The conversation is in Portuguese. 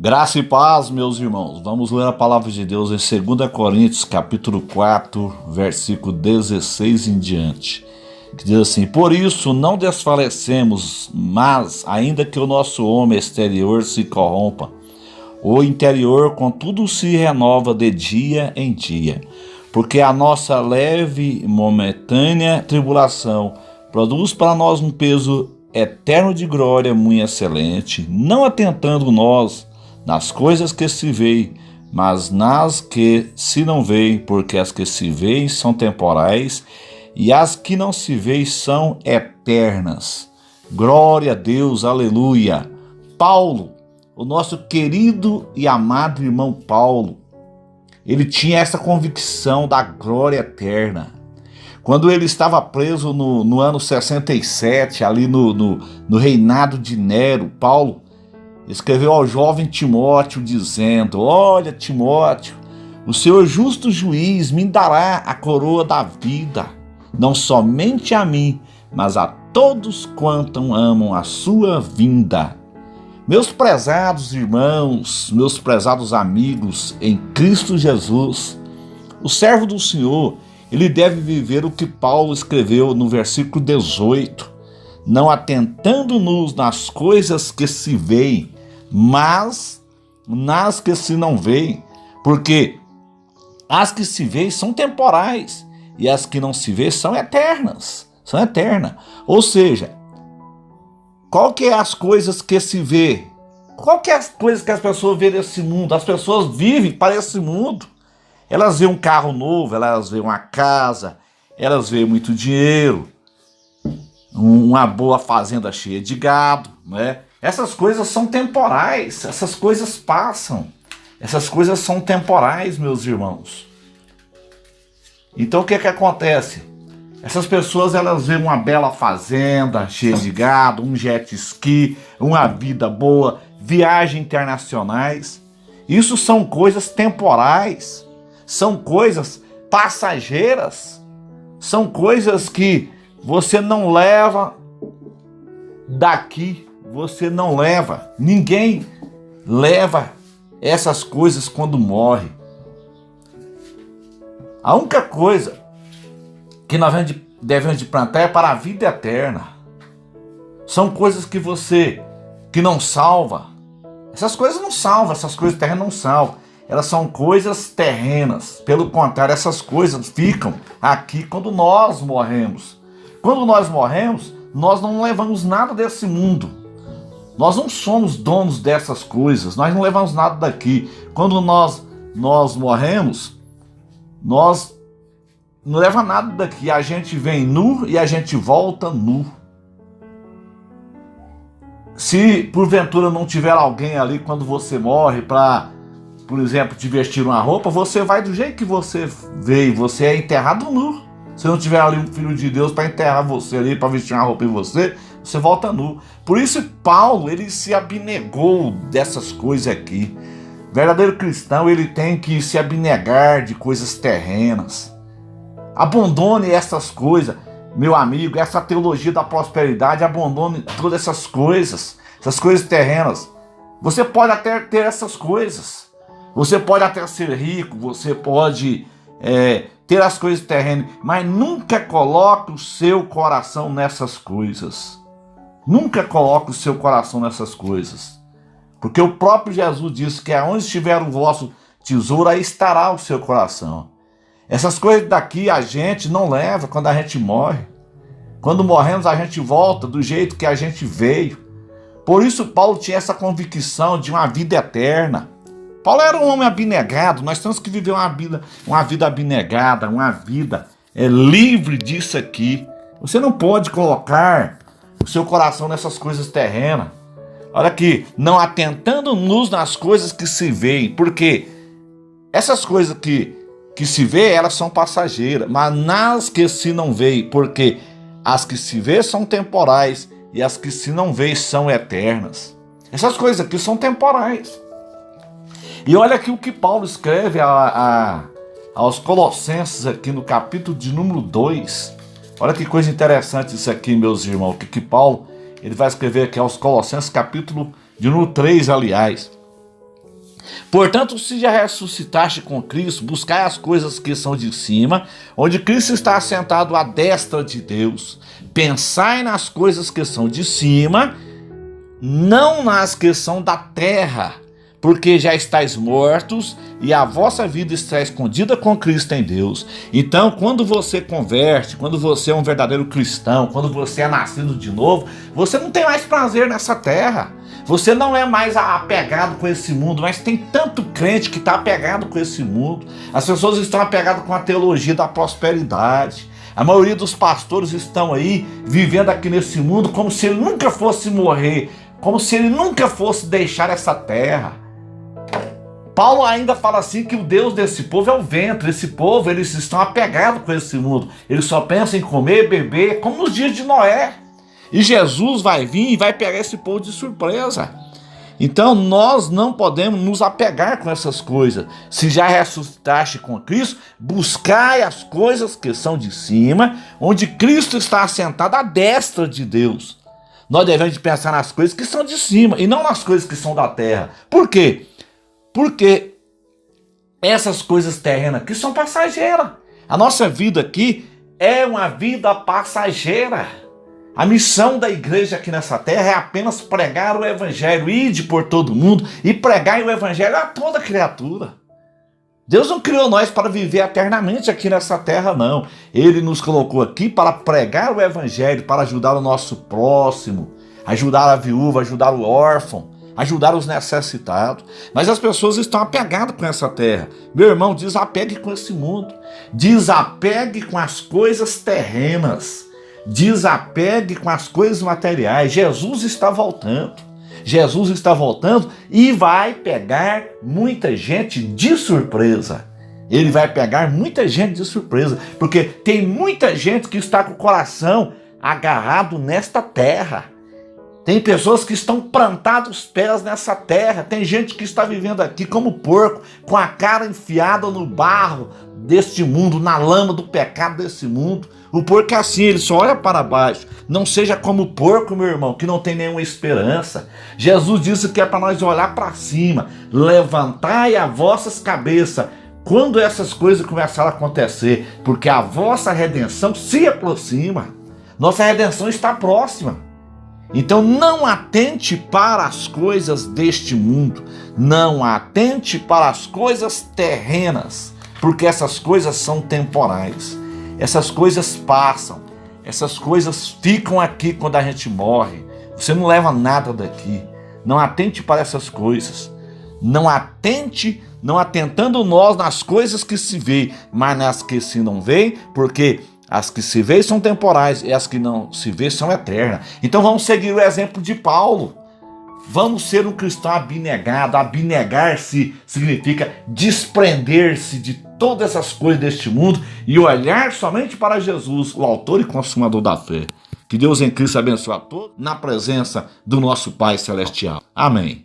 Graça e paz, meus irmãos. Vamos ler a palavra de Deus em 2 Coríntios, capítulo 4, versículo 16 em diante. Que diz assim: Por isso não desfalecemos, mas, ainda que o nosso homem exterior se corrompa, o interior contudo se renova de dia em dia. Porque a nossa leve e momentânea tribulação produz para nós um peso eterno de glória muito excelente, não atentando nós nas coisas que se veem, mas nas que se não veem, porque as que se veem são temporais e as que não se veem são eternas. Glória a Deus, aleluia. Paulo, o nosso querido e amado irmão Paulo, ele tinha essa convicção da glória eterna. Quando ele estava preso no ano 67, ali no reinado de Nero, Paulo escreveu ao jovem Timóteo dizendo: Olha, Timóteo, o Senhor justo juiz me dará a coroa da vida, não somente a mim, mas a todos quantos amam a sua vinda. Meus prezados irmãos, meus prezados amigos em Cristo Jesus, o servo do Senhor, ele deve viver o que Paulo escreveu no versículo 18, não atentando-nos nas coisas que se veem, mas nas que se não veem, porque as que se veem são temporais e as que não se veem são eternas, são eternas. Ou seja, qual que é as coisas que se vê? Qual que é as coisas que as pessoas veem nesse mundo? As pessoas vivem para esse mundo. Elas veem um carro novo, elas veem uma casa, elas veem muito dinheiro, uma boa fazenda cheia de gado, né? Essas coisas são temporais, essas coisas passam, essas coisas são temporais, meus irmãos. Então o que acontece? Essas pessoas, elas veem uma bela fazenda cheia de gado, um jet ski, uma vida boa, viagens internacionais. Isso são coisas temporais, são coisas passageiras, são coisas que você não leva daqui. Você não leva, ninguém leva essas coisas quando morre. A única coisa que nós devemos de plantar é para a vida eterna. São coisas que não salva. Essas coisas não salvam, essas coisas terrenas não salvam. Elas são coisas terrenas. Pelo contrário, essas coisas ficam aqui quando nós morremos. Quando nós morremos, nós não levamos nada desse mundo. Nós não somos donos dessas coisas, nós não levamos nada daqui. Quando nós morremos, nós não levamos nada daqui. A gente vem nu e a gente volta nu. Se porventura não tiver alguém ali quando você morre para, por exemplo, te vestir uma roupa, você vai do jeito que você veio, você é enterrado nu. Se não tiver ali um filho de Deus para enterrar você ali, para vestir uma roupa em você, você volta nu. Por isso Paulo, ele se abnegou dessas coisas aqui. Verdadeiro cristão, ele tem que se abnegar de coisas terrenas. Abandone essas coisas, meu amigo, essa teologia da prosperidade, abandone todas essas coisas terrenas. Você pode até ter essas coisas. Você pode até ser rico, você pode ter as coisas terrenas, mas nunca coloque o seu coração nessas coisas. Nunca coloque o seu coração nessas coisas. Porque o próprio Jesus disse que aonde estiver o vosso tesouro, aí estará o seu coração. Essas coisas daqui a gente não leva quando a gente morre. Quando morremos, a gente volta do jeito que a gente veio. Por isso Paulo tinha essa convicção de uma vida eterna. Paulo era um homem abnegado. Nós temos que viver uma vida abnegada, uma vida livre disso aqui. Você não pode colocar o seu coração nessas coisas terrenas. Olha aqui, não atentando-nos nas coisas que se veem, porque essas coisas que se vê, elas são passageiras, mas nas que se não veem, porque as que se vê são temporais e as que se não vê são eternas. Essas coisas aqui são temporais. E olha aqui o que Paulo escreve aos Colossenses aqui no capítulo de número 2. Olha que coisa interessante isso aqui, meus irmãos, que Paulo ele vai escrever aqui aos Colossenses, capítulo de número 3, aliás. Portanto, se já ressuscitaste com Cristo, buscai as coisas que são de cima, onde Cristo está assentado à destra de Deus. Pensai nas coisas que são de cima, não nas que são da terra, porque já estáis mortos e a vossa vida está escondida com Cristo em Deus. Então, quando você converte, quando você é um verdadeiro cristão, quando você é nascido de novo, você não tem mais prazer nessa terra. Você não é mais apegado com esse mundo, mas tem tanto crente que está apegado com esse mundo. As pessoas estão apegadas com a teologia da prosperidade. A maioria dos pastores estão aí vivendo aqui nesse mundo como se ele nunca fosse morrer, como se ele nunca fosse deixar essa terra. Paulo ainda fala assim que o Deus desse povo é o ventre. Esse povo, eles estão apegados com esse mundo. Eles só pensam em comer, beber, como nos dias de Noé. E Jesus vai vir e vai pegar esse povo de surpresa. Então nós não podemos nos apegar com essas coisas. Se já ressuscitaste com Cristo, buscai as coisas que são de cima, onde Cristo está assentado à destra de Deus. Nós devemos pensar nas coisas que são de cima e não nas coisas que são da terra. Por quê? Porque essas coisas terrenas aqui são passageiras. A nossa vida aqui é uma vida passageira. A missão da igreja aqui nessa terra é apenas pregar o evangelho, ide por todo mundo e pregar o evangelho a toda criatura. Deus não criou nós para viver eternamente aqui nessa terra, não. Ele nos colocou aqui para pregar o evangelho, para ajudar o nosso próximo, ajudar a viúva, ajudar o órfão, ajudar os necessitados. Mas as pessoas estão apegadas com essa terra. Meu irmão, desapegue com esse mundo. Desapegue com as coisas terrenas. Desapegue com as coisas materiais. Jesus está voltando. Jesus está voltando e vai pegar muita gente de surpresa. Ele vai pegar muita gente de surpresa, porque tem muita gente que está com o coração agarrado nesta terra. Tem pessoas que estão plantadas os pés nessa terra. Tem gente que está vivendo aqui como porco, com a cara enfiada no barro deste mundo, na lama do pecado desse mundo. O porco é assim, ele só olha para baixo. Não seja como o porco, meu irmão, que não tem nenhuma esperança. Jesus disse que é para nós olhar para cima. Levantai as vossas cabeças quando essas coisas começarem a acontecer, porque a vossa redenção se aproxima. Nossa redenção está próxima. Então não atente para as coisas deste mundo, não atente para as coisas terrenas, porque essas coisas são temporais, essas coisas passam, essas coisas ficam aqui quando a gente morre, você não leva nada daqui. Não atente para essas coisas, não atentando nós nas coisas que se vê, mas nas que se não vê, porque as que se vê são temporais e as que não se vê são eternas. Então vamos seguir o exemplo de Paulo. Vamos ser um cristão abnegado. Abnegar-se significa desprender-se de todas essas coisas deste mundo e olhar somente para Jesus, o autor e consumador da fé. Que Deus em Cristo abençoe a todos na presença do nosso Pai Celestial. Amém.